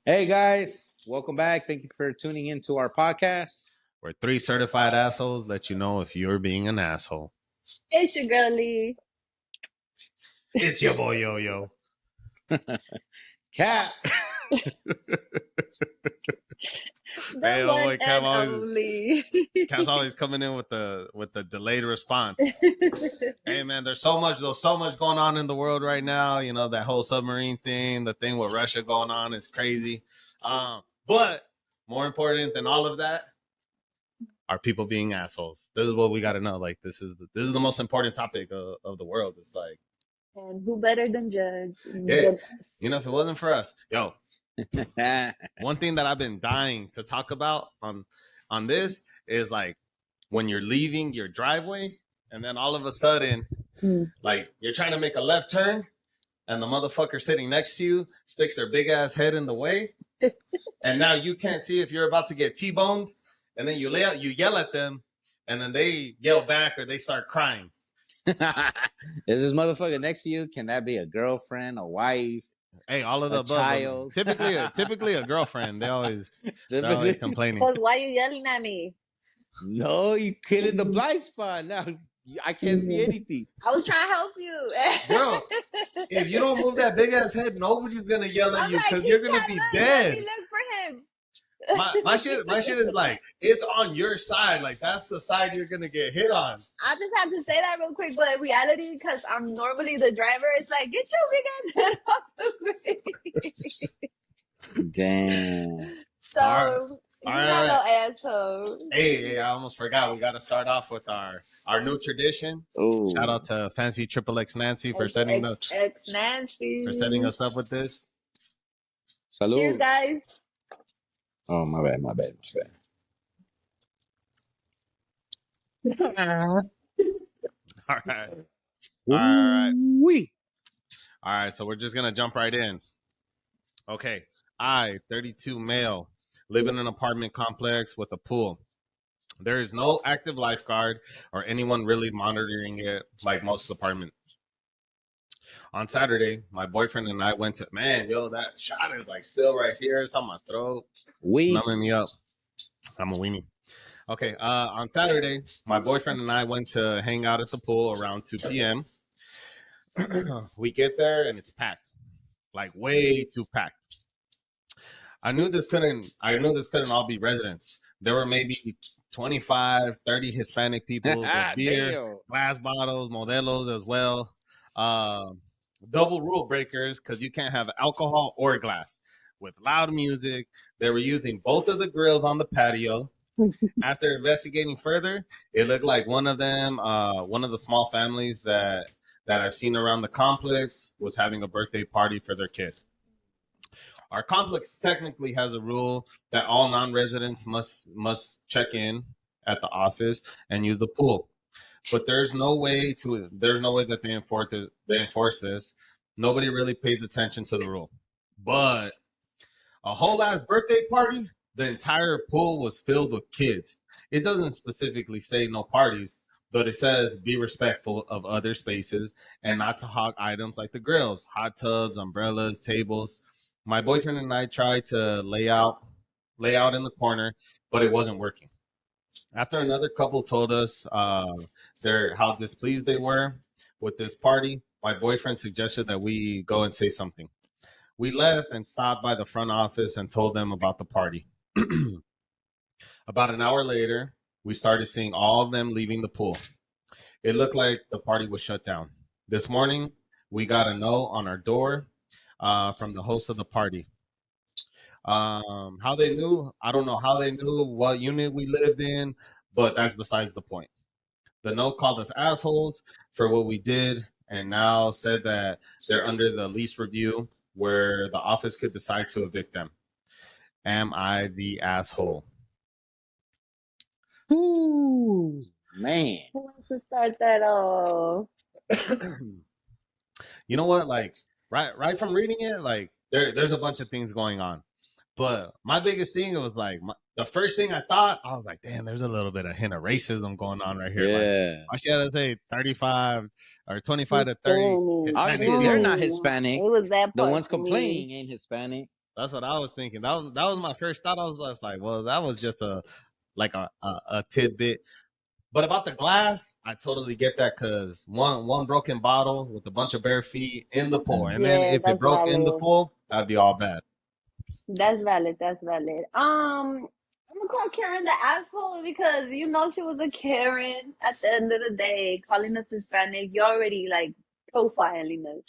Hey guys, welcome back. Thank you for tuning into our podcast. We're three certified assholes that you know if you're being an asshole. It's your girlie. It's your boy Yo Yo. Cat. The Hey, one boy, and only. Cap's always coming in with the delayed response. Hey man, there's so much going on in the world right now. You know, that whole submarine thing, the thing with Russia going on is crazy. But more important than all of that are people being assholes. This is what we got to know. Like this is the most important topic of the world. It's like, And who better than Judge? yeah, you know, if it wasn't for us, yo. One thing that I've been dying to talk about on this is like when you're leaving your driveway and then all of a sudden like you're trying to make a left turn and the motherfucker sitting next to you sticks their big ass head in the way and now you can't see if you're about to get T-boned and then you yell at them and then they yell back or they start crying. Is this motherfucker next to you? Can that be a girlfriend, a wife? Hey, all of the above. Child. Typically a girlfriend. They're always complaining. Because why you yelling at me? No, you hitting the blind spot now. I can't see anything. I was trying to help you. Bro, if you don't move that big ass head, nobody's gonna yell at you because you're gonna be dead. Look for him. My shit is like it's on your side. Like that's the side you're gonna get hit on. I just have to say that real quick, but in reality, because I'm normally the driver, it's like get your big ass head off the way. Damn. So All you're right. not no asshole. Hey, I almost forgot. We got to start off with our new tradition. Ooh. Shout out to Fancy Triple X Nancy for setting us up with this. Salud. Cheers, guys. Oh, my bad. All right. All right, so we're just gonna jump right in. Okay, 32 male, live in an apartment complex with a pool. There is no active lifeguard or anyone really monitoring it like most apartments. On Saturday, my boyfriend and I went to, that shot is like still right here. It's on my throat. Numbing me up. I'm a weenie. Okay, on Saturday, my boyfriend and I went to hang out at the pool around 2 p.m. We get there and it's packed, like way too packed. I knew this couldn't all be residents. There were maybe 25, 30 Hispanic people with beer, glass bottles, modelos as well. Double rule breakers because you can't have alcohol or glass. With loud music, they were using both of the grills on the patio. After investigating further, it looked like one of them, one of the small families that I've seen around the complex was having a birthday party for their kid. Our complex technically has a rule that all non-residents must check in at the office and use the pool. But there's no way that they enforce this. Nobody really pays attention to the rule. But a whole ass birthday party, the entire pool was filled with kids. It doesn't specifically say no parties, but it says be respectful of other spaces and not to hog items like the grills, hot tubs, umbrellas, tables. My boyfriend and I tried to lay out in the corner, but it wasn't working. After another couple told us how displeased they were with this party, my boyfriend suggested that we go and say something. We left and stopped by the front office and told them about the party. About an hour later, we started seeing all of them leaving the pool. It looked like the party was shut down. This morning, we got a note on our door from the host of the party. How they knew, I don't know how they knew what unit we lived in, but that's besides the point. The note called us assholes for what we did and now said that they're under the lease review where the office could decide to evict them. Am I the asshole? Ooh, man. Who wants to start that off? You know what? Like, right from reading it, like, there's a bunch of things going on. But my biggest thing was like the first thing I thought, I was like, damn, there's a little bit of hint of racism going on right here. Yeah. Like, I should say 35 or 25 to 30. Obviously, they're not Hispanic. It was that the ones complaining ain't Hispanic. That's what I was thinking. That was my first thought. I was just like, well, that was just a tidbit. But about the glass, I totally get that because one broken bottle with a bunch of bare feet in the pool, and then Yeah, if it that's broke in the valid. pool, that'd be all bad. That's valid. That's valid. I'm gonna call Karen the asshole because you know she was a Karen at the end of the day, calling us Hispanic. You're already like profiling us.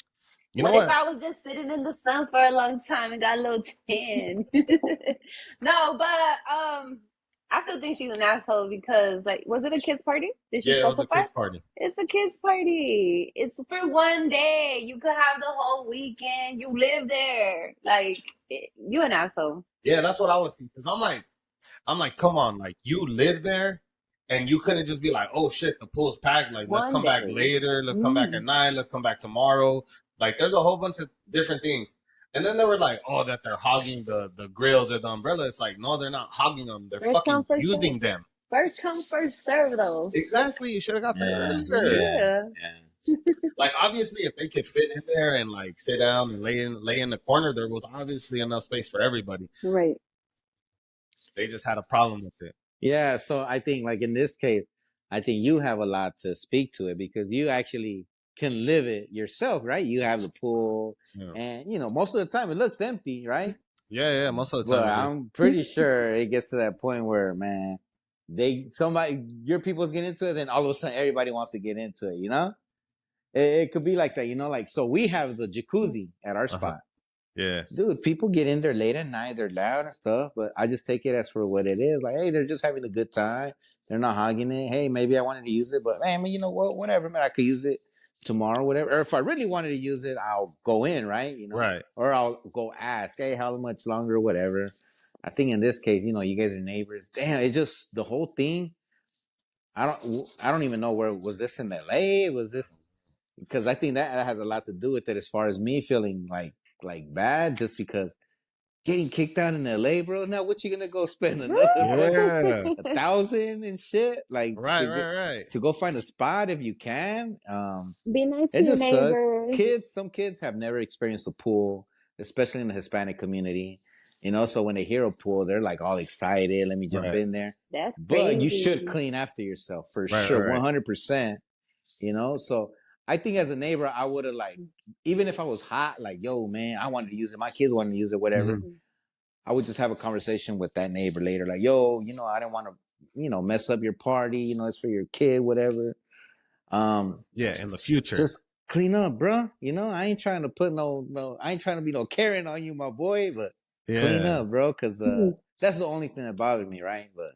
You know What if what? I was just sitting in the sun for a long time and got a little tan? No, but I still think she's an asshole because like, was it a kids party? Did she Yeah, it was a specify? kids' party. It's a kids party. It's for one day. You could have the whole weekend. You live there. Like, you an asshole. Yeah, that's what I was thinking. Because I'm like, come on, like you live there, and you couldn't just be like, oh shit, the pool's packed. Like, let's One come back day. later. Let's come back at night. Let's come back tomorrow. Like, there's a whole bunch of different things. And then they were like, oh, that they're hogging the grills or the umbrella. It's like, no, they're not hogging them. They're First come, fucking first serve. using them. First come, first serve, though. Exactly. You should have got there Yeah, earlier. yeah, Yeah. yeah. Like, obviously, if they could fit in there and like sit down and lay in the corner, there was obviously enough space for everybody. Right. They just had a problem with it. Yeah, so I think like in this case, I think you have a lot to speak to it because you actually can live it yourself, right? You have the pool, Yeah, and most of the time it looks empty, right? yeah. Most of the But time it is. I'm pretty sure it gets to that point where, man, your people's get into it, then all of a sudden everybody wants to get into it, it could be like that, like, so we have the jacuzzi at our spot. Yeah. Dude, people get in there late at night. They're loud and stuff, but I just take it as for what it is. Like, hey, they're just having a good time. They're not hogging it. Hey, maybe I wanted to use it, but man, you know what? Whatever, man. I could use it tomorrow, whatever. Or if I really wanted to use it, I'll go in, right? Right. Or I'll go ask, hey, how much longer, whatever. I think in this case, you guys are neighbors. Damn, it's just the whole thing. I don't even know where was this in LA? Was this because I think that has a lot to do with it as far as me feeling like bad just because getting kicked out in LA, bro. Now what you gonna go spend another Yeah. 1,000 and shit? Like Right. to go find a spot if you can. Be nice to It your just sucks. neighbors. Some kids have never experienced a pool, especially in the Hispanic community. So when they hear a pool, they're like all excited. Let me jump Right. in there. That's But you should crazy. clean after yourself for Right, sure, right. 100%. So I think as a neighbor, I would have even if I was hot, like, yo, man, I wanted to use it. My kids wanted to use it, whatever. Mhm. I would just have a conversation with that neighbor later, like, yo, I didn't want to, mess up your party. It's for your kid, whatever. Yeah, in the future. Just clean up, bro. I ain't trying to put I ain't trying to be no Karen on you, my boy, but clean Yeah. up, bro, because that's the only thing that bothered me, right? But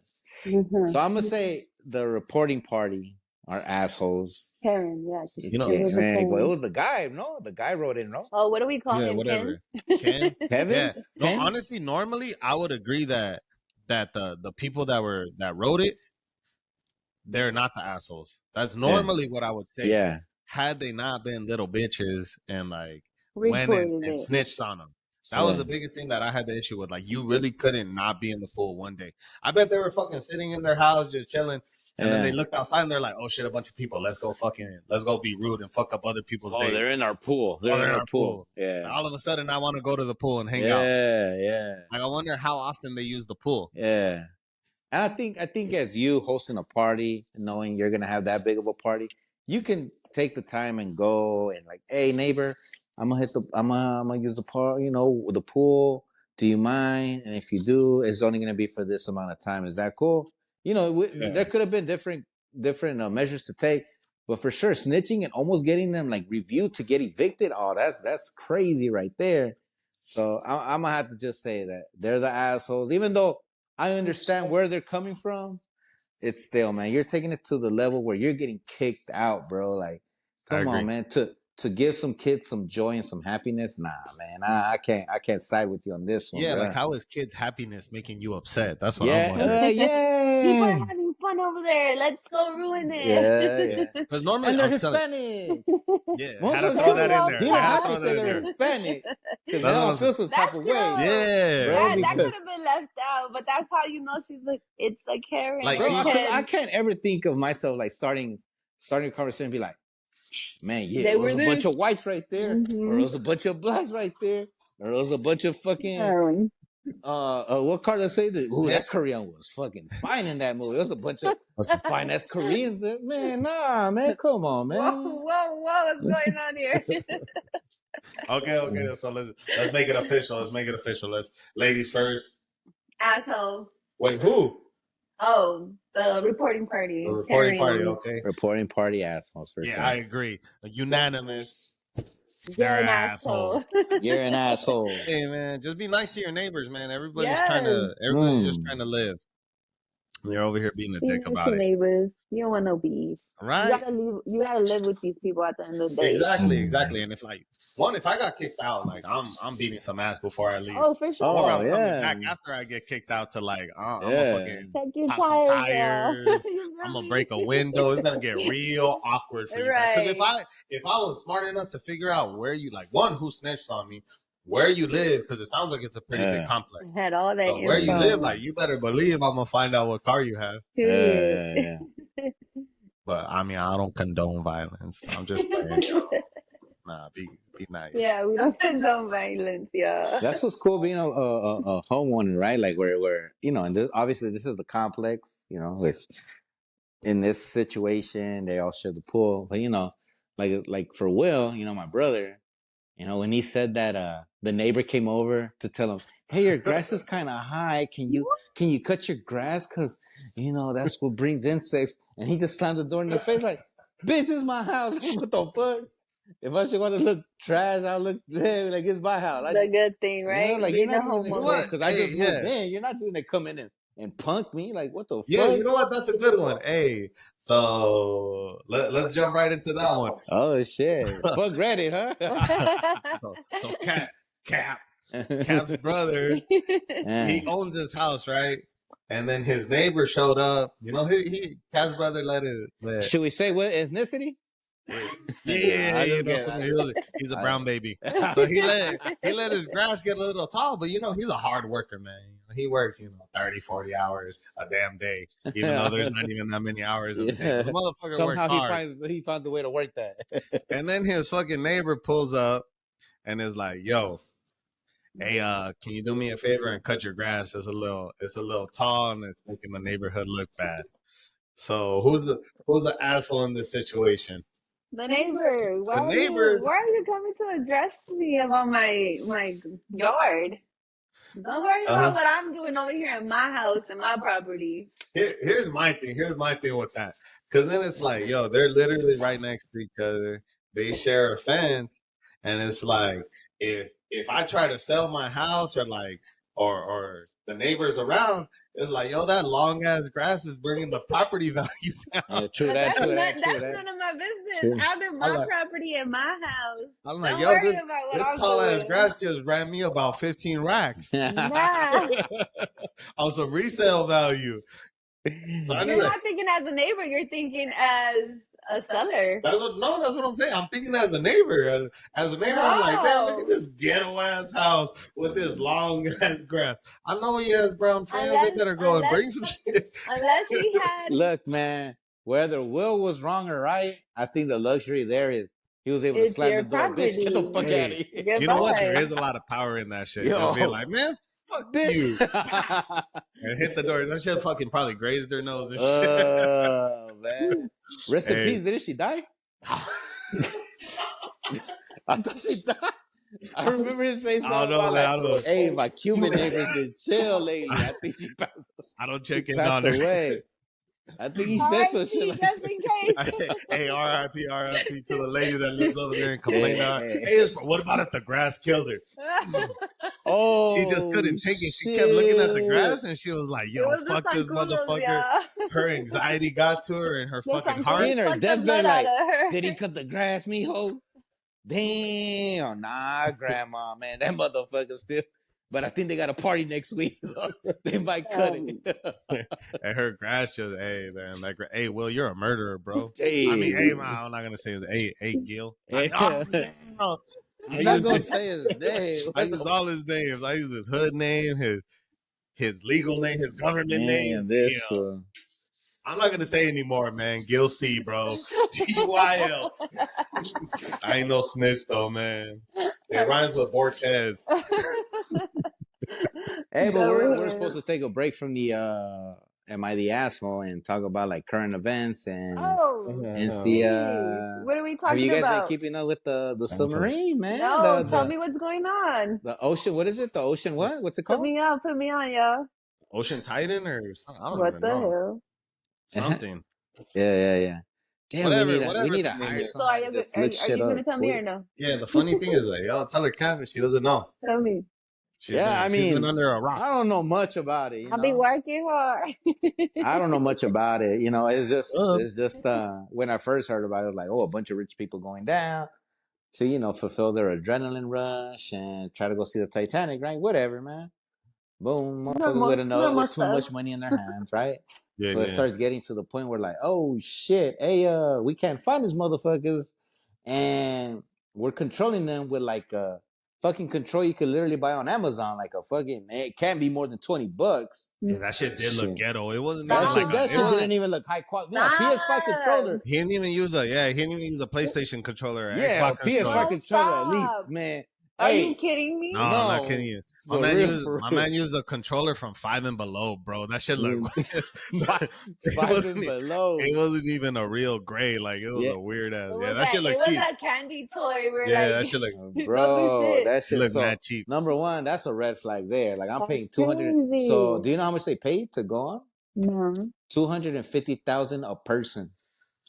so I'm gonna say the reporting party are assholes. Karen, yeah. You know, It was a Man, but it Karen. was the guy, no? The guy wrote it, no? Oh, what do we call yeah, him? whatever. Ken? Ken? Yeah. Kevin's? No, Ken's? honestly, normally I would agree that the people that wrote it, they're not the assholes. That's normally what I would say. Yeah. Had they not been little bitches and like went Reported and it. snitched on them. That was Yeah. the biggest thing that I had the issue with. Like, you really couldn't not be in the pool one day. I bet they were fucking sitting in their house just chilling, and then they looked outside and they're like, "Oh shit, a bunch of people. Let's go be rude and fuck up other people's Oh, day." they're in our pool. Oh, they're in our pool. Yeah. And all of a sudden, I want to go to the pool and hang out. Yeah. Like, I wonder how often they use the pool. Yeah. And I think as you hosting a party, knowing you're gonna have that big of a party, you can take the time and go and like, hey neighbor, I'm gonna use the park, the pool. Do you mind? And if you do, it's only gonna be for this amount of time. Is that cool? There could have been different measures to take, but for sure, snitching and almost getting them like reviewed to get evicted. Oh, that's crazy right there. So I'm gonna have to just say that they're the assholes, even though I understand where they're coming from. It's still, man, you're taking it to the level where you're getting kicked out, bro. Like, I come on, agree. man. To give some kids some joy and some happiness, nah, man. I can't side with you on this one, Yeah, bro. like, how is kids' happiness making you upset? That's what I'm Yeah, wondering. People are yeah, having fun over there. Let's go ruin it. yeah. Because normally, And they're I'm telling Hispanic. yeah, I Most had to of the throw time, that in there. you I don't had have to to throw say that in they're there. Hispanic because That's they what don't I'm feel some type That's of true. way. Yeah, Bro, That because could have been left out, but that's how you know she's like, it's a Karen. Like, bro, she- I can't ever think of myself like starting a conversation and be like, man, yeah, They it was were a bunch there. of whites right there, or it Mhm. was a bunch of blacks right there. There was a bunch of fucking Um, what Carla say that? Ooh, that Korean was fucking fine in that movie. There was a bunch of fine ass Koreans there. Man, nah, man, come on, whoa, man. whoa, what's going on here? Okay. So let's make it official. Let's make it official. Let's ladies first. Asshole. Wait, who? Oh, the reporting party. The reporting party. Karens. Okay. Reporting party assholes for Yeah, sure. I agree. Unanimous. You're They're an asshole. You're an asshole. Hey man, just be nice to your neighbors, man. Everybody's Yes. just trying to live. And you're over here being a Be dick nice about to it. neighbors. You don't want no beef. Right? You gotta live with these people at the end of the day. Exactly. And if I got kicked out, like I'm beating some ass before I leave. Oh, for sure. Or Oh, I'm coming yeah. back after I get kicked out to like I'm Yeah. a fucking Check your pop some tires. tires. I'm gonna break a window. It's gonna get real awkward for you. Because if I was smart enough to figure out where you who snitched on me, where you live, because it sounds like it's a pretty big complex. Had all that So where you info. live, like you better believe I'm gonna find out what car you have. Period. But I mean, I don't condone violence. I'm just playing. Nah, be nice. Yeah, we don't condone violence. Yeah. That's what's cool being a homeowner, right? Like where and obviously this is the complex, which in this situation they all share the pool, but like for Will, my brother, when he said that the neighbor came over to tell him, hey, your grass is kind of high, can you cut your grass, because that's what brings insects, and he just slammed the door in the face like, bitch, it's my house. What the fuck? If I should want to look trash, I'll look like it's my house. The good thing, right? Like Being you're a not homeowner. because I just moved in. You're not just gonna come in and punk me. Like, what the fuck? Yeah, you know what? That's a good one. Hey, so let's jump right into that one. Oh shit! Fuck Reddit, huh? So Cap's brother, he owns his house, right? And then his neighbor showed up. Cap's brother let Should we say what ethnicity? Yeah, he's a brown baby. So he let his grass get a little tall, but he's a hard worker, man. He works, 30, 40 hours a damn day, even though there's not even that many hours in the day. The motherfucker Somehow works hard. he finds a way to work that. And then his fucking neighbor pulls up and is like, yo, hey, can you do me a favor and cut your grass? It's a little tall and it's making the neighborhood look bad. So who's the asshole in this situation? The neighbor. Why are you coming to address me about my yard? Don't worry about what I'm doing over here in my house and my property. Here's my thing. Here's my thing with that. Because then it's like, yo, they're literally right next to each other. They share a fence, and it's like, if I try to sell my house or the neighbors around, it's like, yo, that long ass grass is bringing the property value down. Yeah, true that. That's none of my business. True. I'm in my property in my house. I'm like, Don't yo, worry about what this I'm tall doing. ass grass just ran me about 15 racks Nah. on some resale value. So You're not thinking as a neighbor. You're thinking as a seller. That's what I'm saying. I'm thinking as a neighbor. As a neighbor, I'm like, man, look at this ghetto ass house with this long ass grass. I know he has brown friends. They better go and bring some shit. Unless he had. Look, man, whether Will was wrong or right, I think the luxury there is he was able to slam the door. Property. Bitch, get the fuck out of here. You know what? There is a lot of power in that shit. Just being like, man, fuck you. And hit the door. That shit fucking probably grazed their nose and shit. Oh, man. Rest in peace. Didn't she die? I thought she died. I remember him saying something about hey, my Cuban neighbor's been chill lately. I think she passed. I don't check in on her. Away. I think he said some shit. Just in case. Hey, R.I.P. to the lady that lives over there and complained on her. Hey, what about if the grass killed her? Oh, she just couldn't take it. She kept looking at the grass and she was like, yo, fuck this motherfucker. Yeah. Her anxiety got to her and her fucking heart. Seeing her deathbed like, did he cut the grass, mijo? Damn, nah, grandma, man, that motherfucker still. But I think they got a party next week, so they might cut it. And her grass just, hey, man, hey, Will, you're a murderer, bro. Hey. I mean, hey, man, I'm not gonna say his, hey, Gil. I'm not gonna say his name. I use all his names. I use his hood name, his legal name, his government name. This one. I'm not gonna say anymore, man. Gil C, bro. GYL. I ain't no snitch though, man. It rhymes with Bortez. Hey, but Go we're ahead. supposed to take a break from the Am I the Asshole and talk about like current events and Oh, see jeez. What are we have you talking guys been about? keeping up with the Thanks for- submarine, man? No, tell the me what's going on. the ocean, what is it? The ocean what? What's it Put called? me on, y'all. Ocean Titan or something? I don't What even the know. hell? Something. Yeah. Damn, Whatever we need to the name hire is. So are somebody you to just are, look are shit you up. gonna tell me or no? Yeah, the funny thing is like, yo, tell her Kevin, she doesn't know. Tell me. She's Yeah, been under a rock. I don't know much about it. I'll be working hard. I don't know much about it. Uh. It's just when I first heard about it, I was like, oh, a bunch of rich people going down to fulfill their adrenaline rush and try to go see the Titanic, right? Whatever, man. Boom, motherfuckers Normal with too stuff. much money in their hands, right? Yeah, So it yeah. starts getting to the point where like, oh shit, hey, we can't find these motherfuckers, and we're controlling them with like a fucking control you could literally buy on Amazon, like a fucking. It can't be more than $20. Yeah, that shit did look Shit. ghetto. It wasn't That even shit, like that it shit wasn't. didn't even look high quality. No, PS5 controller. He didn't even use a PlayStation controller, or Yeah, a Xbox PS5 controller. controller at Stop. least, man. Are Hey, you kidding me? No, I'm not kidding you. My for man real. used a controller from 5 and Below, bro. That shit looked. Five and below. It wasn't even a real gray. Like it was Yeah. a weird ass. It Yeah, was that shit looked cheap. a candy toy. We're Yeah, like, that shit looked. don't do Bro, shit. that It shit looked so mad cheap. number one, that's a red flag there. Like I'm That's paying 200. crazy. So do you know how much they paid to go on? No. 250,000 a person.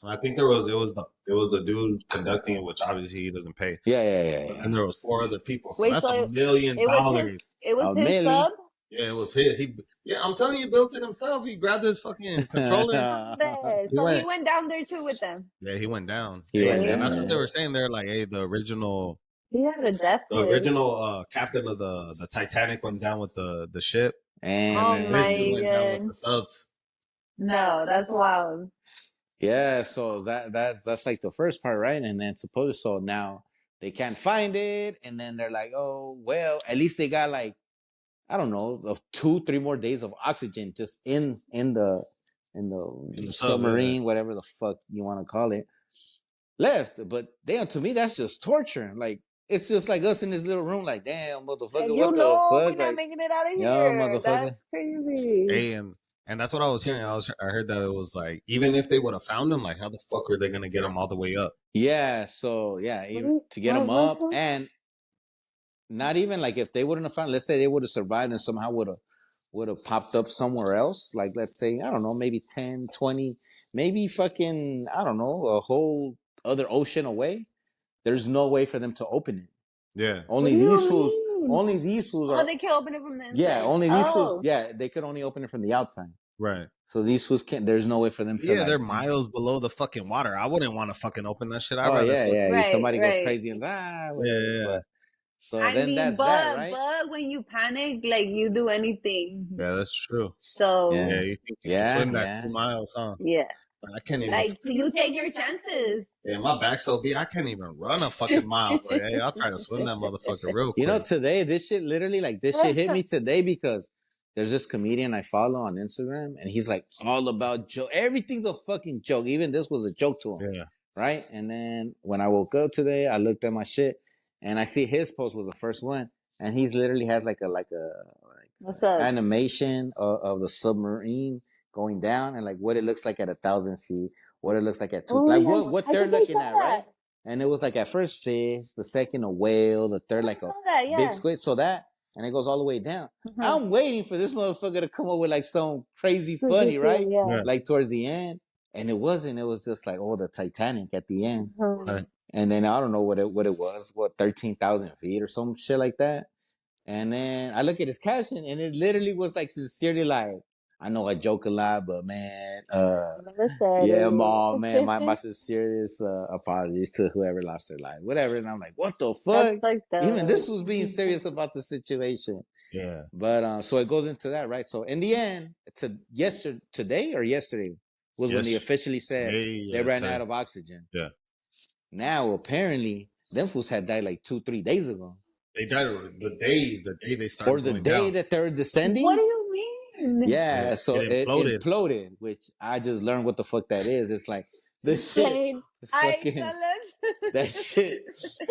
I think it was the dude conducting it, which obviously he doesn't pay. Yeah. And there was 4 other people. So Wait, that's so $1 million. It was A his million. sub. Yeah, it was his. I'm telling you, he built it himself. He grabbed his fucking controller. So he went down there too with them. Yeah, he went down. He went And that's down, what they were saying. They're like, hey, the original He had a death wish. captain of the Titanic went down with the ship. And Oh This my dude went down with god. the subs. No, that's wild. yeah, so that's like the first part, right? And then so now they can't find it, and then they're like, oh well, at least they got like I don't know, of 2-3 more days of oxygen just in the submarine, whatever the fuck you want to call it, left. But damn, to me that's just torture. Like it's just like us in this little room, like damn, motherfucker, what the we're fuck? not Like, making it out of yo, here. motherfucker. That's crazy. Hey, and that's what I was hearing. I heard that it was like, even if they would have found him, like how the fuck were they gonna get him all the way up? Yeah, so yeah, to get them up, and not even like if they wouldn't have found. Let's say they would have survived and somehow would have popped up somewhere else. Like let's say I don't know, maybe 10, 20, maybe fucking I don't know, a whole other ocean away. There's no way for them to open it. Yeah. Only these fools. Only these fools. Oh, they can open it from the inside. Yeah, only these fools. Yeah, they could only open it from the outside. Right. So these fools can't. There's no way for them to. Yeah, like, they're miles below the fucking water. I wouldn't want to fucking open that shit. Yeah. Right, Somebody goes right. crazy and Yeah. But, so I then mean, that's but that, right? but when you panic, like you do anything. Yeah, that's true. So Yeah. You think you can swim that Yeah. 2 miles, huh? yeah, I can't even. like you take your chances. Yeah, my back's so big, I can't even run a fucking mile. But hey, I'll try to swim that motherfucker real quick. You know, today this shit literally like this shit hit me today because there's this comedian I follow on Instagram and he's like all about joke. Everything's a fucking joke. Even this was a joke to him. Yeah. Right. And then when I woke up today, I looked at my shit and I see his post was the first one. And he's literally has like What's up? animation of the submarine going down and like what it looks like at 1,000 feet, what it looks like at 2, like what they're looking at, right? And it was like at first fish, the second a whale, the third like a big squid. So that, and it goes all the way down. I'm waiting for this motherfucker to come up with like some crazy funny, right? Yeah. Like towards the end. And it wasn't. It was just like, oh, the Titanic at the end. Right. And then I don't know what it was, 13,000 feet or some shit like that. And then I look at his caption and it literally was like sincerely like, I know I joke a lot, but man, yeah, mom, man, my sincerest apologies to whoever lost their life, whatever. And I'm like, what the fuck? Even this was being serious about the situation. Yeah. But so it goes into that, right? So in the end, today was when they officially said they ran out of oxygen. Yeah. Now apparently, them fools had died like 2-3 days ago. They died the day they started. Or the day that they're descending. What do you mean? Yeah, so it imploded. imploded, which I just learned what the fuck that is. It's like the shit, Plain ice, fucking fellas. that shit.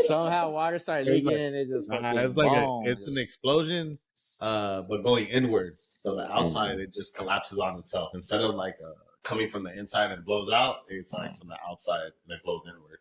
Somehow water started It's leaking, like, and it just nah, fucking it's like boom. it's an explosion, but going inward. So the outside it just collapses on itself instead of like coming from the inside and blows out. It's like from the outside and it blows inward.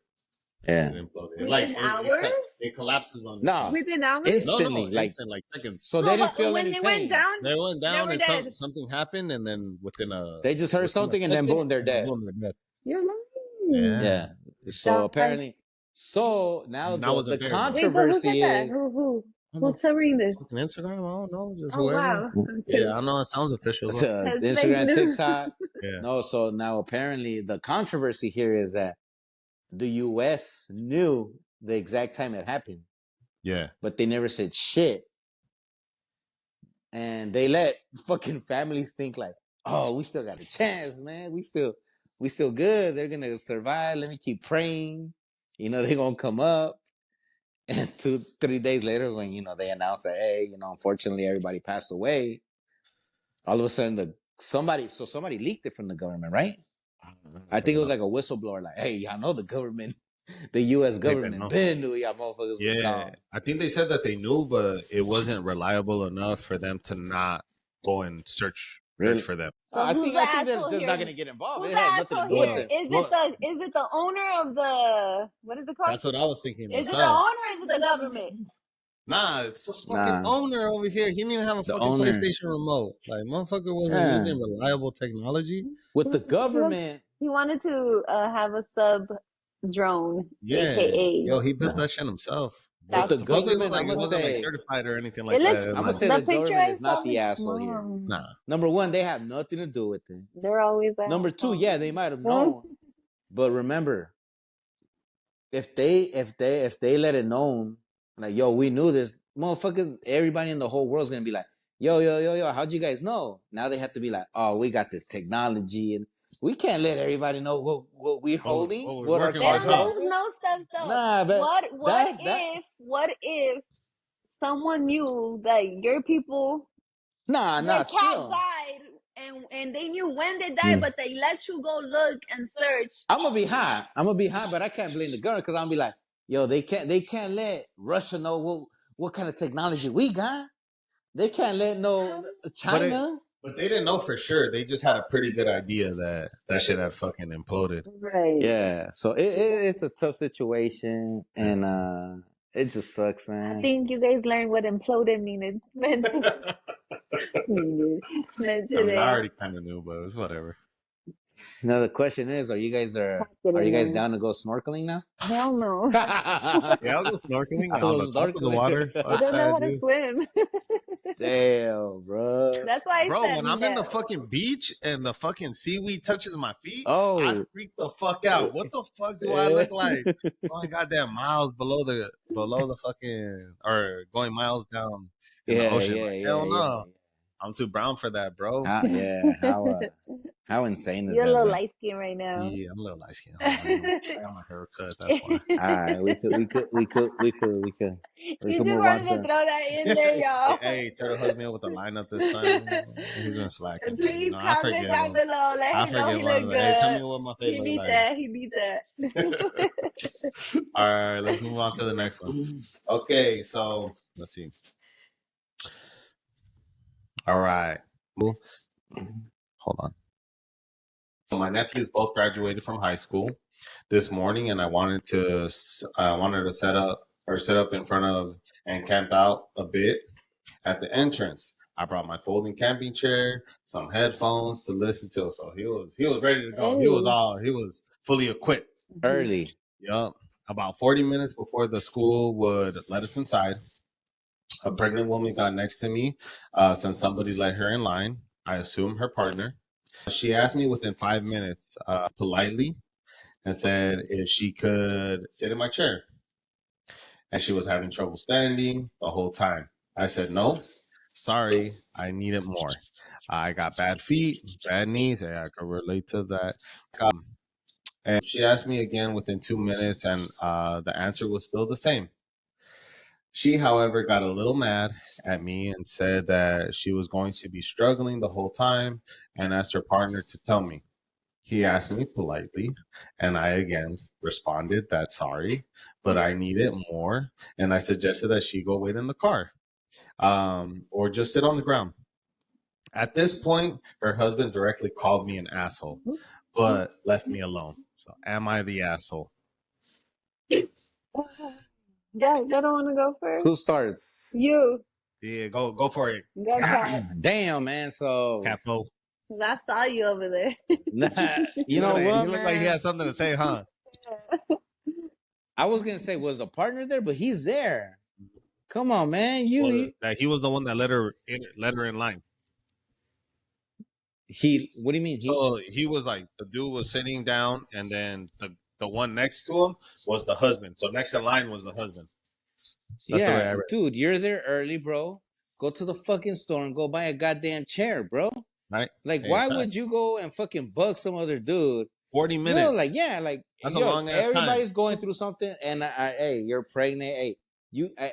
Yeah. It imploded. Within hours? It collapses on No, itself. Within hours? instantly, like instant, like seconds. so No, they didn't but feel when any they pain. went down, They went down were and dead. something happened, and then within a They just heard within a something, and then second, boom, they're dead. boom, they're dead. You're lying. Yeah. So Dog. apparently, so now And I wasn't the there, but- Wait, but who controversy said that? is Who's covering this? Fucking Instagram, I don't know, just Oh whoever. wow. Yeah, I don't know. It sounds official. Though. so That's Instagram, fake news. TikTok. Yeah. No, so now apparently the controversy here is that the U.S. knew the exact time it happened, Yeah. but they never said shit, and they let fucking families think like, "Oh, we still got a chance, man. We still good. They're gonna survive. Let me keep praying. You know, they're gonna come up." And 2-3 days later, when they announced that, hey, unfortunately everybody passed away, all of a sudden somebody leaked it from the government, right? I think it was like a whistleblower, like, hey, y'all know the government, the U.S. government, been knew y'all motherfuckers was gone. I think they said that they knew, but it wasn't reliable enough for them to not go and search for them. So I who's think the they're asshole just here? not gonna get involved. Who's It the has nothing to asshole do with here? it. Is it the owner of the what is it called? That's what I was thinking. Is it the myself. owner or is it the government? Nah, it's the fucking owner over here. He didn't even have a fucking owner. PlayStation remote. Like, motherfucker wasn't using reliable technology. With the government. He wanted to have a sub drone, aka. Yo, he built that shit himself. With the government, like, I'm it gonna wasn't like say certified or anything like It looks- that. I'm gonna say The the picture government I is not saw the was asshole here. wrong. Nah. Number one, they have nothing to do with it. They're always Number two, assholes. yeah, they might have known, but remember, if they let it known, like, yo, we knew this, motherfucker, everybody in the whole world's gonna be like, yo, how'd you guys know? Now they have to be like, oh, we got this technology, and we can't let everybody know what we're holding, what our They cars don't holding. know stuff though. Nah, but what if someone knew that your people, your cat still. died, and they knew when they died, but they let you go look and search. I'm gonna be high, but I can't blame the government because I'm be like, yo, they can't let Russia know what kind of technology we got. They can't let China. But they didn't know for sure. They just had a pretty good idea that shit had fucking imploded. Right. Yeah. So it's a tough situation, and it just sucks, man. I think you guys learned what imploded meant. Meant today. I already kind of knew, but it's whatever. Now the question is, are you guys down to go snorkeling now? Hell no. Yeah, I'll go snorkeling on the top of the water. I don't know how to swim. Damn, bro. That's why I Bro, said when I'm in the no. fucking beach and the fucking seaweed touches my feet, Oh. I freak the fuck out. What the fuck do I look like? Going goddamn miles below the fucking, or going miles down in the ocean. Like, hell no. I'm too brown for that, bro. How insane is You're that? a little man? light skin right now. Yeah, I'm a little light skinned. I got my hair cut, that's why. All right, we could You just move on wanted to to. throw that in there, y'all. Hey, Turtle hooked me up with a lineup this time. He's been slacking. Please I comment forget down him. below. Let I him know he forget look one. Hey, tell me good. what my He face needs looks like. that. He needs that. All right, let's move on to the next one. Okay, so let's see. All right. Hold on. So my nephews both graduated from high school this morning, and I wanted to set up in front of and camp out a bit at the entrance. I brought my folding camping chair, some headphones to listen to. So he was ready to go. He was fully equipped. Early. Yup. About 40 minutes before the school would let us inside, a pregnant woman got next to me, since somebody let her in line. I assume her partner. She asked me within 5 minutes, politely, and said if she could sit in my chair. And she was having trouble standing the whole time. I said, no, sorry, I need it more. I got bad feet, bad knees. Yeah, I could relate to that. And she asked me again within 2 minutes, and the answer was still the same. She, however, got a little mad at me and said that she was going to be struggling the whole time and asked her partner to tell me. He asked me politely, and I again responded that sorry, but I need it more. And I suggested that she go wait in the car, or just sit on the ground. At this point, her husband directly called me an asshole, but left me alone. So, am I the asshole? Yeah, you don't want to go first. Who starts? You Yeah, go for it, go, Cat. Damn, man. So Capo. 'Cause I saw you over there. you know what, You look like he man? has something to say, huh? I was gonna say was a partner there, but he's there. Come on, man. Well, that he was the one that let her in line. He. What do you mean? So he was like, the dude was sitting down, and then the one next to him was the husband. So next in line was the husband. That's the way I Yeah, read. dude, you're there early, bro. Go to the fucking store and go buy a goddamn chair, bro. Right? Like, Hey, why fact. would you go and fucking bug some other dude? 40 minutes. Yo, like, yeah, like, That's a yo, long-ass time. everybody's going through something, and hey, you're pregnant. Hey,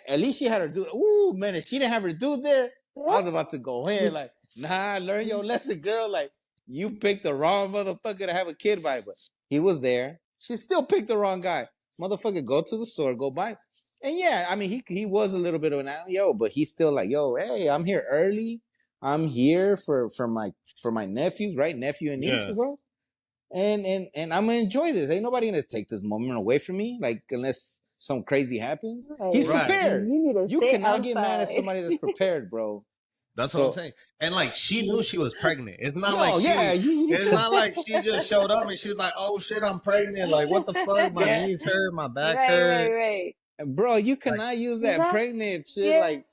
at least she had her dude. Ooh, man, if she didn't have her dude there, I was about to go in. Like, nah, learn your lesson, girl. Like, you picked the wrong motherfucker to have a kid by, but he was there. She still picked the wrong guy. Motherfucker, go to the store, go buy. And yeah, I mean, he was a little bit of an yo, but he's still like, yo, hey, I'm here early. I'm here for my nephews, right? Nephew and niece Yeah. or so. And I'm gonna enjoy this. Ain't nobody gonna take this moment away from me, like unless some crazy happens. He's Right. prepared. You need to You stay cannot get mad at outside. somebody that's prepared, bro. That's So- what I'm saying. And like, she knew she was pregnant. It's not Yo, like she. yeah, It's not like she just showed up and she was like, "Oh shit, I'm pregnant." Like, what the fuck? My Yeah. knees hurt, my back Right, hurt. right. bro, you cannot use that That- pregnant shit Yeah. like.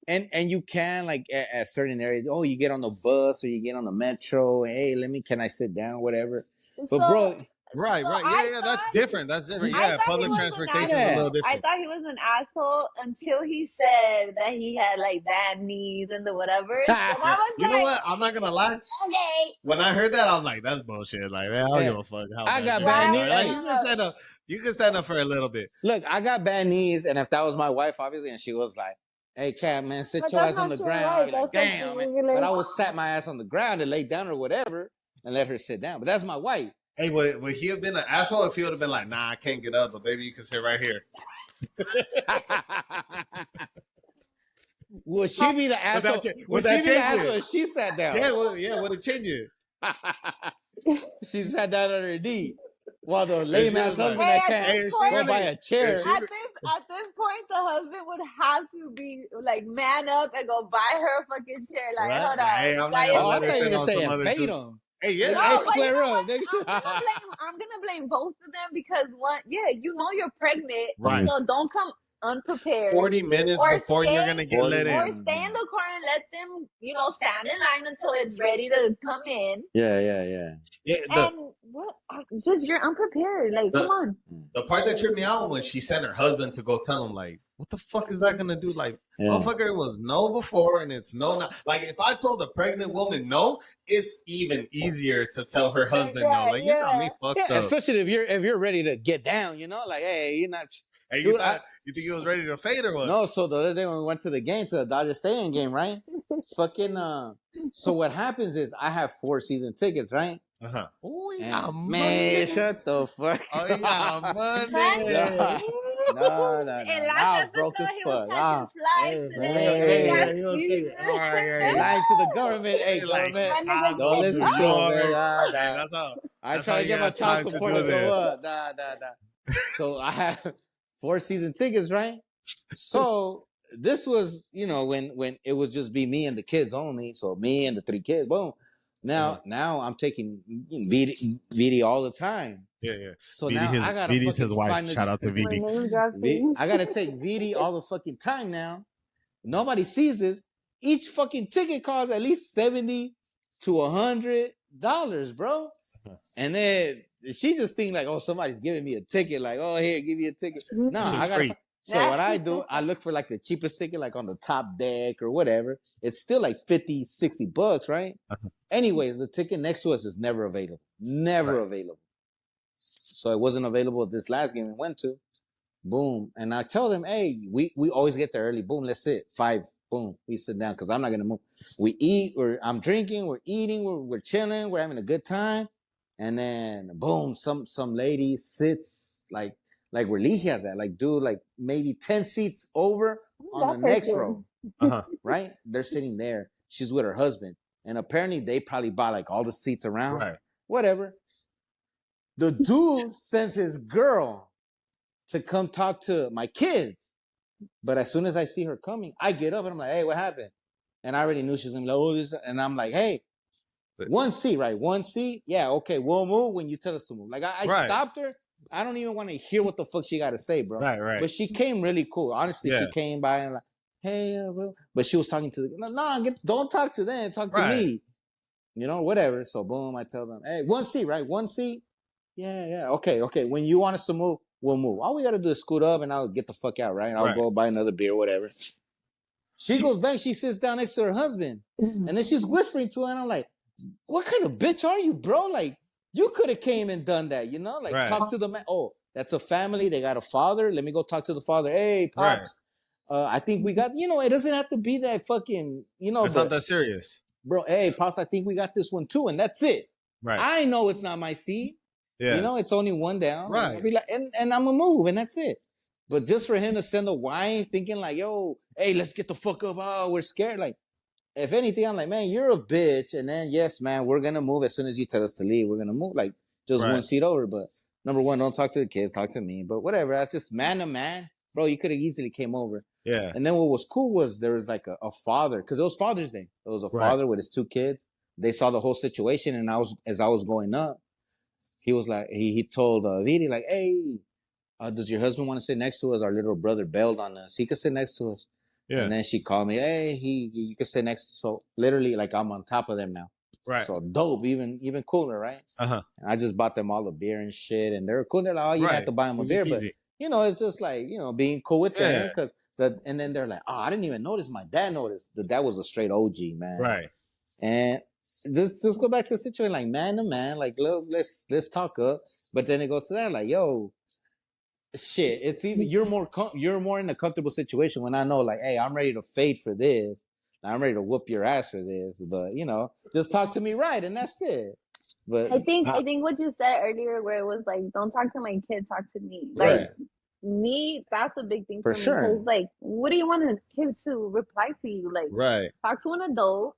And you can like at certain areas. Oh, you get on the bus or you get on the metro. Hey, can I sit down? Whatever. But So- bro, Right, So right. I Yeah, that's thought- different. That's different. I Yeah, thought he public was an transportation is a asshole. little I different. thought he was an asshole until he said that he had like bad knees and the whatever. And I was You like, know what? I'm not gonna lie. okay. When I heard that, I was like, "That's bullshit." Like, man, I don't Yeah. give a fuck. How I got bad bad you are. knees. Like, you can stand up. You can stand up for a little bit. look, I got bad knees, and if that was my wife, obviously, and she was like, "Hey, cat, man, sit But your that's ass on not the your ground," right. I'd be like, That's like damn, the man. regular- But I would sat my ass on the ground and lay down or whatever, and let her sit down. But that's my wife. Hey, would he have been an asshole if he would have been like, "Nah, I can't get up, but baby, you can sit right here." Would she be the asshole? would Would she that be the change it? asshole if she sat down? Yeah, would it change it? She sat down on her knee while the lame she ass was like, husband Hey, that at can't this go point- buy a chair. if she- At this point, the husband would have to be like man up and go buy her a fucking chair. Like, Right? hold on. Hey, I'm not Buy gonna Oh, your I let her thought you sit were on some saying other fade dude's- them. Hey, yeah. No, Hey, but square you know up, what? nigga. I'm gonna blame both of them because one, yeah, you know you're pregnant, Right. so don't come unprepared. 40 minutes Or before you're stay- gonna get let Or in. stay in the car and let them, stand in line until it's ready to come in. Yeah. Yeah, And what? Just you're unprepared. Like, The- come on. the part that tripped me out when she sent her husband to go tell him, like, what the fuck is that gonna do? Like, Yeah. motherfucker, it was no before and it's no now. Like, if I told a pregnant woman no, it's even easier to tell her husband no. Like, you got me fucked Yeah, up. especially if you're ready to get down, like, hey, you're not. Hey, Dude, you think he was ready to fade or what? No, so the other day when we went to the game, to the Dodger Stadium game, right? Fucking. So what happens is I have 4 season tickets, right? Uh-huh. Oh, And- yeah, man, shut the fuck. Oh, yeah, money. Yeah. No. And last I was broke episode, as he was fuck. catching flies hey, today. hey, Yes, he was you- taking- all right, yeah, yeah. Lying to the government. Hey, Hey, like, government. Chicago, Don't listen to New him, York. man. Nah. That's all. I That's try how to you get my have child time to support do to this. go up. Nah. So I have 4 season tickets, right? So this was, when it was just be me and the kids only. So me and the 3 kids. Boom. Now I'm taking VD all the time. Yeah. So VD now I gotta VD's fucking his wife. find the- Shout out to My VD. name dropping. I gotta take VD all the fucking time now. Nobody sees it. Each fucking ticket costs at least $70 to $100, bro. And then she just think like, oh, somebody's giving me a ticket. Like, oh, here, give you a ticket. No, It's I gotta. free. So what I do, I look for like the cheapest ticket, like on the top deck or whatever. It's still like $50-$60, right? Uh-huh. Anyways, the ticket next to us is never available. Never available. So it wasn't available at this last game we went to. Boom. And I tell them, hey, we always get there early. Boom, let's sit. 5, boom. We sit down because I'm not gonna move. We eat, I'm drinking, we're eating, we're chilling, we're having a good time. And then boom, some lady sits like where Ligia's at, like dude, like maybe 10 seats over on the That next person. row. Uh-huh. Right? They're sitting there. She's with her husband. And apparently they probably bought like all the seats around. Right. Whatever. The dude sends his girl to come talk to my kids. But as soon as I see her coming, I get up and I'm like, hey, what happened? And I already knew she was gonna be like, oh, this, and I'm like, hey, one seat, right? One seat. Yeah, okay, we'll move when you tell us to move. Like I Right. stopped her. I don't even want to hear what the fuck she got to say, bro. Right. But she came really cool. Honestly, Yeah. she came by and like, hey, but she was talking to don't talk to them, talk to Right. me. You know, whatever. So boom, I tell them, hey, one seat, right? One seat. Yeah. Okay. When you want us to move, we'll move. All we gotta do is scoot up and I'll get the fuck out, right? I'll Right. go buy another beer, whatever. She goes back, she sits down next to her husband. And then she's whispering to her, and I'm like, what kind of bitch are you, bro? Like, you could have came and done that, you know? Like, Right. talk to the man. Oh, that's a family. They got a father. Let me go talk to the father. Hey, Pops. I think we got, it doesn't have to be that fucking, It's not that serious. bro, hey, Pops, I think we got this one too. And that's it. Right. I know it's not my seat. Yeah. It's only one down. Right. And I'll be like, and I'm gonna move, and that's it. But just for him to send a wife thinking like, yo, hey, let's get the fuck up. Oh, we're scared. Like, if anything, I'm like, man, you're a bitch. And then, yes, man, we're gonna move as soon as you tell us to leave. We're gonna move, like, just Right. one seat over. But number one, don't talk to the kids, talk to me. But whatever, that's just man to man, bro. You could have easily came over. Yeah. And then what was cool was there was like a father, because it was Father's Day. It was a Right. father with his 2 kids. They saw the whole situation, and as I was going up, he was like, he told Vidi, like, hey, does your husband want to sit next to us? Our little brother bailed on us. He could sit next to us. Yeah. And then she called me, hey, you could sit next. So literally, like, I'm on top of them now. Right. So dope, even cooler, right? Uh-huh. And I just bought them all a beer and shit, and they're cool. They're like, oh, you have to buy them a beer, but it's just like, being cool with them, because and then they're like, oh, I didn't even notice. My dad noticed. The dad was a straight OG, man. Right. And just go back to the situation, like man to man, like let's talk up. But then it goes to that, like, yo, shit, it's even you're more in a comfortable situation when I know, like, hey, I'm ready to fade for this. I'm ready to whoop your ass for this. But just talk to me right, and that's it. But I think what you said earlier, where it was like, don't talk to my kid, talk to me. Right. Like me, that's a big thing For for me. sure. Because like, what do you want the kids to reply to you? Like, Right. talk to an adult.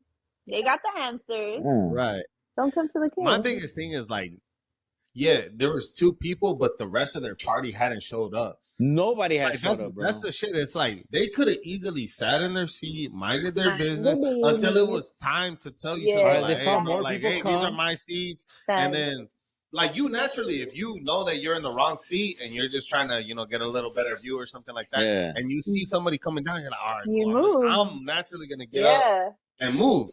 They got the answers. Right. Don't come to the kids. My biggest thing is like, yeah, there was 2 people, but the rest of their party hadn't showed up. Nobody had Like, showed up, bro. that's the shit. It's like they could have easily sat in their seat, minded their business until it was time to tell you something. They Like, saw hey, more like, people hey, come. these are my seats. And then, like, you naturally, if you know that you're in the wrong seat and you're just trying to, get a little better view or something like that, Yeah. and you see somebody coming down, you're like, all right, You well, move. I'm naturally gonna get up and move.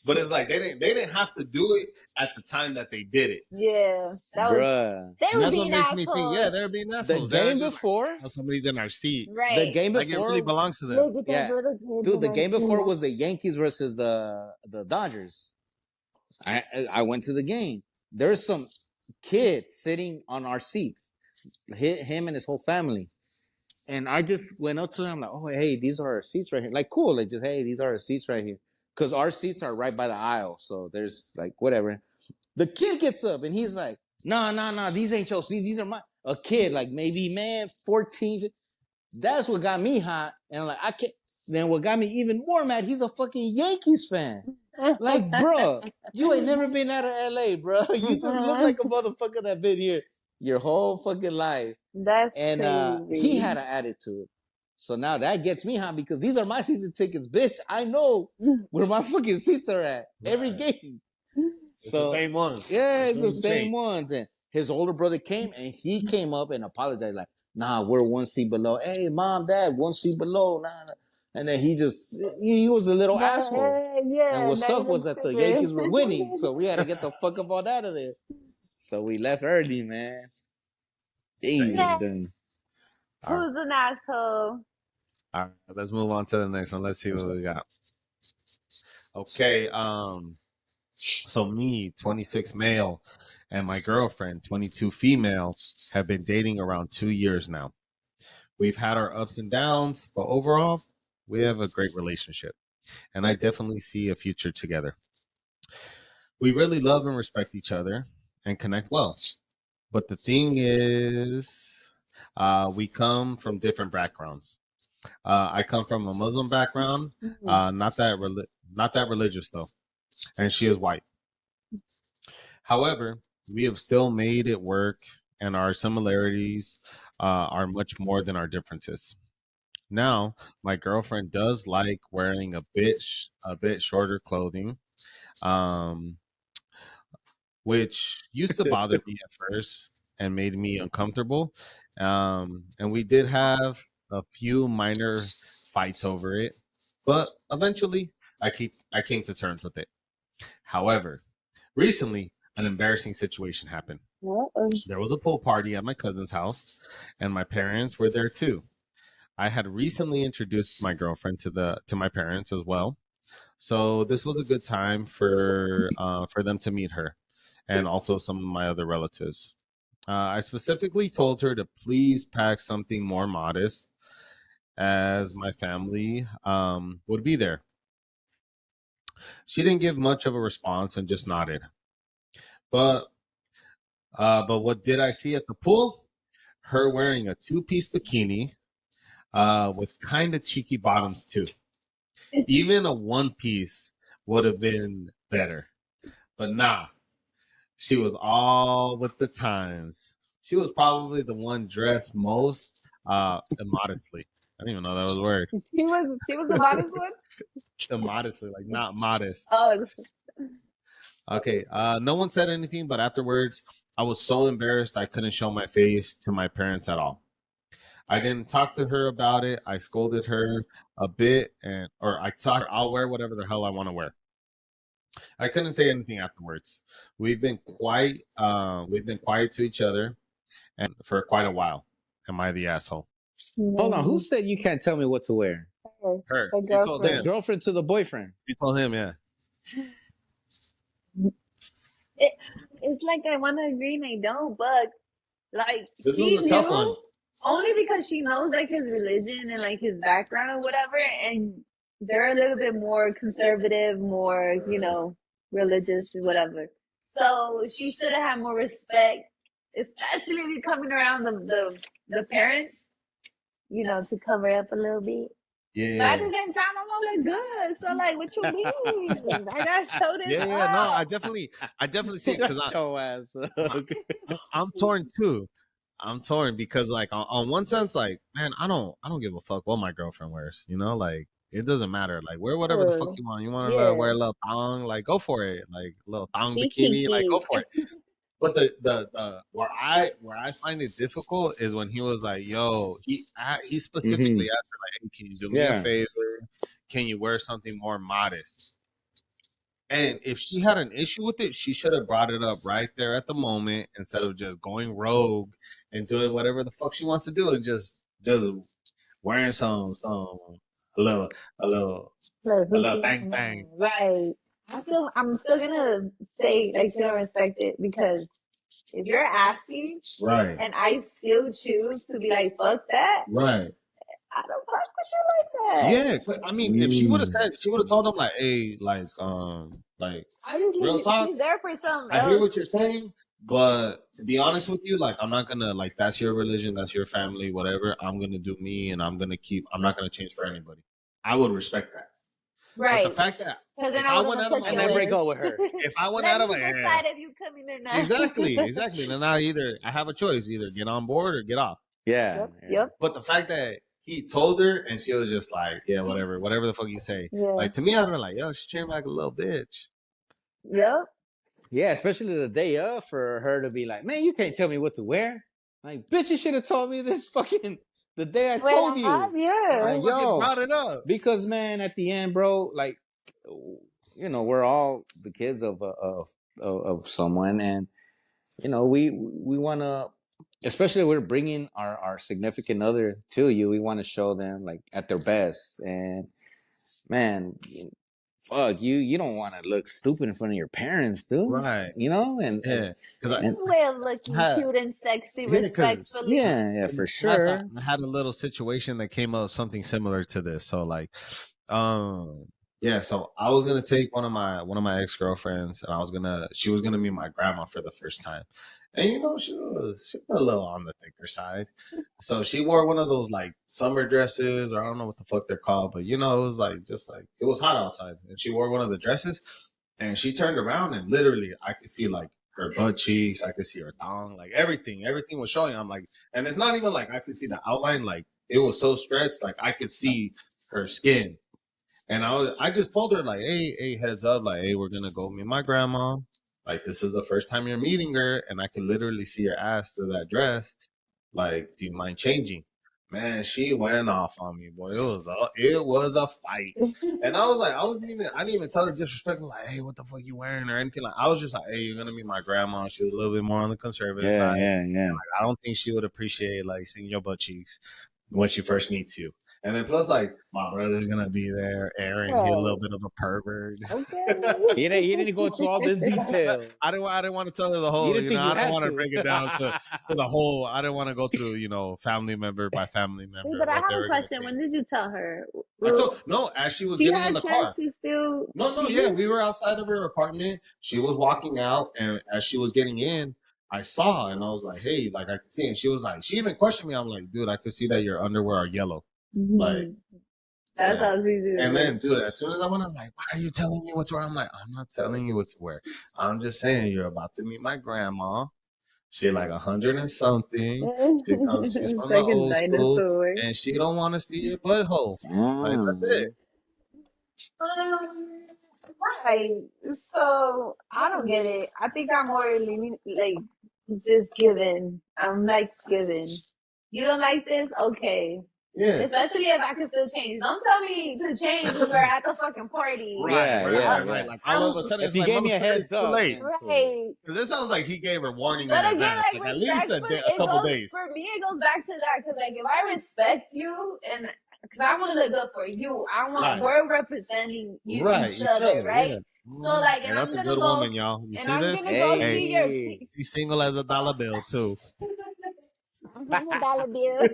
But it's like they didn't have to do it at the time that they did it. Yeah, that was. Bruh. They were That's what being makes me think. assholes. Yeah, they're being The assholes. game They're just before, like, oh, somebody's in our seat. Right. the game Like, it before, really belongs to them. Look at Yeah. that little kid. dude, the that game I before see. was the Yankees versus the Dodgers. I went to the game. There's some kid sitting on our seats, him and his whole family. And I just went up to him like, oh, hey, these are our seats right here. Like, cool. Like, just, hey, these are our seats right here. Because our seats are right by the aisle. So there's like, whatever. The kid gets up and he's like, nah, these ain't your seats. These are mine. A kid, like maybe, 14. That's what got me hot. And I'm like, I can't. Then what got me even more mad, he's a fucking Yankees fan. Like, bro, you ain't never been out of LA, bro. You just look like a motherfucker that been here your whole fucking life. That's And crazy. he had an attitude. So now that gets me hot because these are my season tickets, bitch. I know where my fucking seats are at every game. It's the same ones. Yeah, it's the doesn't same change. ones. And his older brother came and he came up and apologized, like, nah, we're 1 seat below. Hey, mom, dad, 1 seat below. Nah. And then he was a little asshole. Yeah, And what now sucked you was look that the stupid. Yankees were winning. So we had to get the fuck up on out of there. So we left early, man. Jeez, Yeah. dude. Who's an asshole? All right, let's move on to the next one. Let's see what we got. Okay, so me, 26 male, and my girlfriend, 22 female, have been dating around 2 years now. We've had our ups and downs, but overall, we have a great relationship, and I definitely see a future together. We really love and respect each other and connect well. But the thing is, we come from different backgrounds. I come from a Muslim background, not that religious though, and she is white. However, we have still made it work, and our similarities are much more than our differences. Now, my girlfriend does like wearing a bit shorter clothing, um, which used to bother me at first and made me uncomfortable. And we did have a few minor fights over it, but eventually I came to terms with it. However, recently an embarrassing situation happened. There was a pool party at my cousin's house, and my parents were there too. I had recently introduced my girlfriend to my parents as well, so this was a good time for them to meet her, and also some of my other relatives. I specifically told her to please pack something more modest, as my family would be there. She didn't give much of a response and just nodded. But what did I see at the pool? Her wearing a two-piece bikini with kind of cheeky bottoms too. Even a one piece would have been better. But nah, she was all with the times. She was probably the one dressed most immodestly. I didn't even know that was a word. She was the modest one. Immodestly, like not modest. Oh, Okay. No one said anything, but afterwards, I was so embarrassed I couldn't show my face to my parents at all. I didn't talk to her about it. I scolded her a bit, or I told her I'll wear whatever the hell I want to wear. I couldn't say anything afterwards. We've been quiet to each other, and for quite a while. Am I the asshole? Hold on, who said you can't tell me what to wear? Her. Her She told girlfriend. him. Girlfriend to the boyfriend. She told him, yeah. It's like I want to agree and I don't, but like This she was a tough one. knew only because she knows like his religion and like his background or whatever, and they're a little bit more conservative, more religious or whatever. So she should have had more respect, especially if you're coming around the parents, to cover up a little bit. But at Yeah. the same time, I'm all like good. So like, what you mean? I gotta show this Yeah. No, up. I definitely see it because Shut your ass up. I'm torn too. I'm torn because like on one sense, like, man, I don't give a fuck what my girlfriend wears. Like it doesn't matter. Like wear whatever the fuck you want. You want to Yeah. wear a little thong, like go for it. Like a little thong Be bikini, like go cheeky. for it. But the where I find it difficult is when he was like, "Yo," he specifically asked her like, "Hey, can you do me a favor? Can you wear something more modest?" And if she had an issue with it, she should have brought it up right there at the moment instead of just going rogue and doing whatever the fuck she wants to do and just wearing some a little bang bang. Right. I'm still gonna say like still respect it because if you're asking Right. and I still choose to be like fuck that, Right. I don't fuck with you like that. Yeah, I mean, if she would have said, she would have told him like, "Hey, like Obviously, real talk. she's there for something I else. hear what you're saying, but to be honest with you, like, I'm not gonna like that's your religion, that's your family, whatever. I'm gonna do me, and I'm not gonna change for anybody. I would respect that. Right. But the fact that Because then if I went wouldn't out of fuck my And your then way, break up with her. if I went Let out of me my decide if you coming or not. exactly, then I have a choice: either get on board or get off. Yeah. Yep. But the fact that he told her and she was just like, yeah, whatever the fuck you say. Yeah. Like to me, I'd be like, yo, she treated me like a little bitch. Yep. Yeah, especially the day of for her to be like, man, you can't tell me what to wear. Like, bitch, you should have told me this fucking the day I told you. Yeah. Like, yo, brought it up. Because man, at the end, bro, like, we're all the kids of someone, and we want to, especially we're bringing our significant other to you. We want to show them like at their best, and man, fuck you don't want to look stupid in front of your parents, dude. Right. You know, and Yeah. Because and Way of looking had, cute and sexy, yeah, because respectfully. yeah, for sure. I had a little situation that came up something similar to this. So like, yeah. So I was gonna take one of my ex girlfriends, and she was gonna meet my grandma for the first time, and you know she was a little on the thicker side. So she wore one of those like summer dresses, or I don't know what the fuck they're called, but you know it was like just like it was hot outside, and she wore one of the dresses, and she turned around and literally I could see like her butt cheeks, I could see her thong, like everything was showing. I'm like, and it's not even like I could see the outline, like it was so stretched, like I could see her skin. And I just told her like, hey, heads up, like, hey, we're gonna go meet my grandma. Like, this is the first time you're meeting her, and I can literally see her ass through that dress. Like, do you mind changing? Man, she went off on me, boy. It was a fight. And I was like, I didn't even tell her disrespectful, like, hey, what the fuck you wearing or anything. Like, I was just like, hey, you're gonna meet my grandma. She was a little bit more on the conservative side. Yeah. Like, I don't think she would appreciate like seeing your butt cheeks when she first meets you. And then plus, like, my brother's gonna be there, Aaron. He's a little bit of a pervert. Okay. You didn't go into all the details. I didn't want to tell her the whole. You didn't think I you didn't had want to to. break it down to the whole. I didn't want to go through, family member by family member. But I what have they a were gonna question. think. When did you tell her? No, as she was She getting in had the a chance car. to still. No, yeah, we were outside of her apartment. She was walking out, and as she was getting in, I saw, and I was like, "Hey, like I could see." And she was like, she even questioned me. I'm like, "Dude, I could see that your underwear are yellow." Like, That's yeah. how she did. And then, dude, as soon as I went, I'm like, "Why are you telling me what to wear?" I'm like, "I'm not telling you what to wear. I'm just saying you're about to meet my grandma. She like 100 and something. She's from the old school, and she don't want to see your butthole. Like that's it." Right. So I don't get it. I think I'm more leaning, like just giving. I'm like giving. You don't like this? Okay. Yeah. Especially if I can still change. Don't tell me to change when we're at the fucking party. Right. Like all of a sudden, If it's you like, gave me a motherfucker, heads it's too up, late. Right. Because it sounds like he gave her warning in But again, advance, like at least a couple days. For me, it goes back to that because, like, if I respect you and because I want to look good for you, we're representing you, each other, right? Yeah. So, like, and that's I'm a gonna good go, woman, y'all. You and see I'm this? gonna go see your. Hey. She's single as a dollar bill too. $100 bill.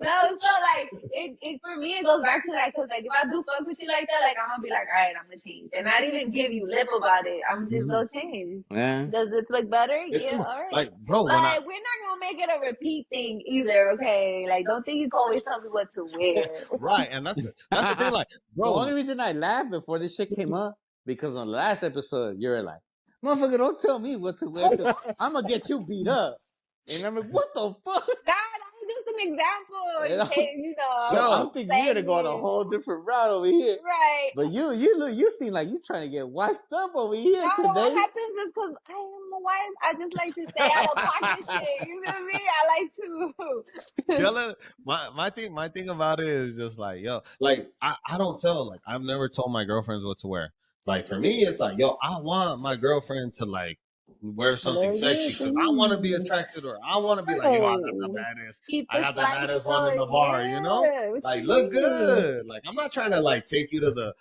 No, so like it for me it goes back to that because like if I do fuck with you like that, like I'm gonna be like, all right, I'm gonna change and not even give you lip about it. I'm just go change. Yeah. Does it look better? It's Yeah, all right. like, bro, But we're not gonna make it a repeat thing either, okay? Like don't think you can always tell me what to wear. right, and that's the thing, like, bro. The only reason I laughed before this shit came up because on the last episode you were like, "Motherfucker, don't tell me what to wear because I'm gonna get you beat up." And I'm like, "What the fuck?" Nah, that was just an example. You know? In case, you know. So I'm thinking you're gonna go on a whole different route over here. Right. But you seem like you trying to get wifed up over here No, today. what happens is because I am a wife, I just like to stay out of pocket shit. You feel me? I like to. My thing about it is just like, yo, like I don't tell, like I've never told my girlfriends what to wear. Like for me, it's like, yo, I want my girlfriend to like wear something sexy because I want to be attracted, or I want to be like, yo, I got the baddest. I got the baddest one in the bar, you know? Like look good. Like I'm not trying to like take you to the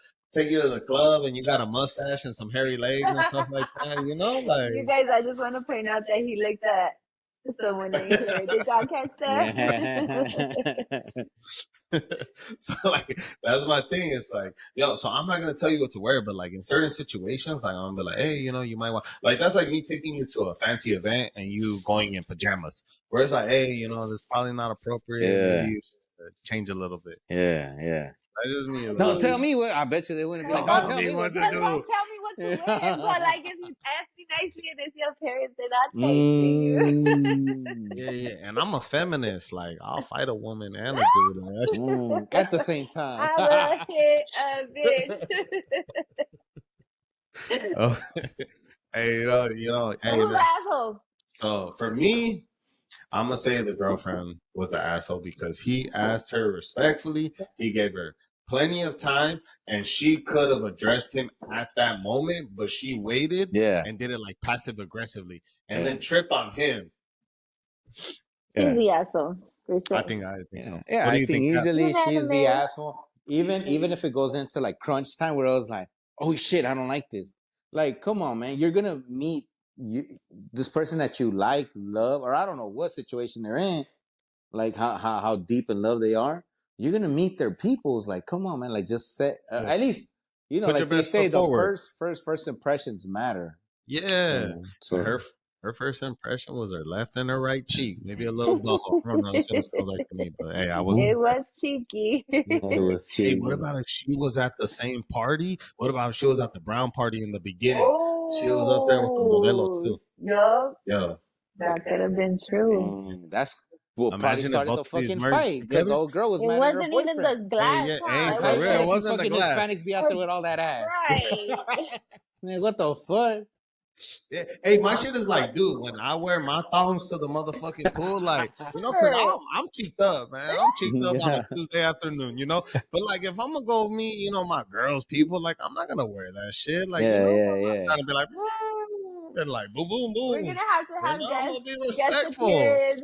club and you got a mustache and some hairy legs and stuff like that, you know? Like You guys, I just want to point out that he looked at someone in here. Did y'all catch that? So like that's my thing. It's like, yo, so I'm not gonna tell you what to wear, but like in certain situations, like I'm gonna be like, hey, you might want, like that's like me taking you to a fancy event and you going in pajamas. Where it's like, hey, this is probably not appropriate. Yeah. Maybe you should change a little bit. Yeah. That just means Don't tell me what. I bet you they wouldn't be like, Don't "Don't tell me what to Just do." don't tell me what to wear. But like, if you ask me nicely and it's your parents, then I'll take you. Yeah. And I'm a feminist. Like I'll fight a woman and a dude at the same time. I will hit a bitch. Oh. Hey, hey, Who's the asshole? So for me, I'm gonna say the girlfriend was the asshole because he asked her respectfully. He gave her plenty of time, and she could have addressed him at that moment, but she waited and did it like passive aggressively, and then tripped on him. She's the asshole. I think so. Yeah, I think usually she's the asshole even if it goes into like crunch time where I was like, oh shit, I don't like this. Like, come on, man, you're gonna meet this person that you like, love, or I don't know what situation they're in, like how deep in love they are. You're gonna meet their peoples. Like, come on, man, like just say Yeah. at least Put your like they best say, foot the forward. first impressions matter. Yeah. So Her first impression was her left and her right cheek, maybe a little butthole. I don't know. That's what it sounds like to me. But hey, I was. It was cheeky. it was Hey, cheap. what about if she was at the same party? What about if she was at the brown party in the beginning? She was up there with the modelos too. Yup, Yeah. that could have been true. That's what probably Imagine if started both the of these fucking merged fight because the together. old girl was It mad at her wasn't even boyfriend. the glass yeah, part. hey, It for Like, real, hey, it wasn't these wasn't the fucking glass. Hispanics be out there with all that ass. right. Man, what the fuck? Yeah. Hey, my shit is like, dude, when I wear my thongs to the motherfucking pool, like, because I'm cheeked up, man. I'm cheeked up on a Tuesday afternoon, But like, if I'm gonna go meet, my girls, people, like, I'm not gonna wear that shit, like, Yeah, I'm yeah. not trying to be like, and like, boom, boom, We're boom. gonna have to have I'm gonna be guest respectful. appearance.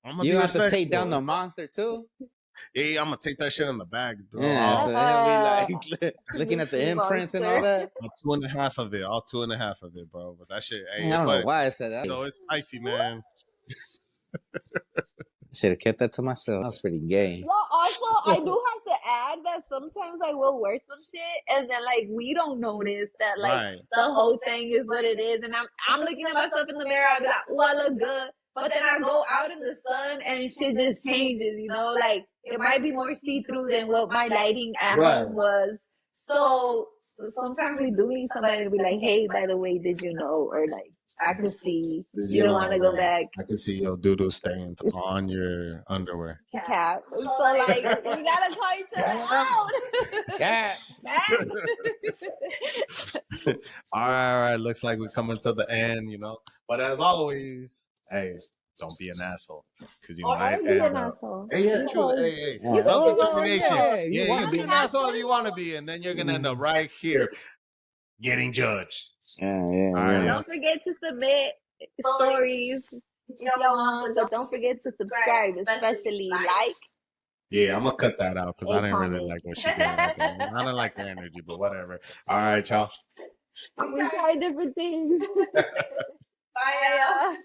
I'm gonna You be have to respectful. take down the monster too. Yeah, I'm gonna take that shit in the bag, bro. Yeah, so he'll be like looking at the Mickey imprints and all Monster. that. All 2.5 of it, all 2.5 of it, bro. But that shit, hey, Man, I don't know but why I said that. so it's spicy, man. Should have kept that to myself. That was pretty gay. Well, also, I do have to add that sometimes I will wear some shit, and then like we don't notice that like Right. the whole thing is what it is, and I'm looking at myself in the mirror. I'm like, oh, I look good, but then I go out in the sun and shit just changes. Like it might be more see through than what my lighting at home was. So sometimes we do need somebody to be like, hey, by the way, did you know? Or like, I can see you don't want to go back. I can see your doodle stains on your underwear. Cap. So like, we gotta call each other out. Cat. All right. Looks like we're coming to the end, But as always, hey, don't be an asshole, because you might be end an up. asshole. Hey, yeah, true. Hey, Yeah. self-determination. Yeah, Yeah, wanna you be be an asshole if you want to be, and then you're gonna end up right here getting judged. Yeah. All right. Don't forget to submit stories if y'all want, but don't forget to subscribe, especially like. Yeah, I'm gonna cut that out because I didn't really comment. like what she did. I didn't like her energy, but whatever. All right, y'all. We try different things. Bye.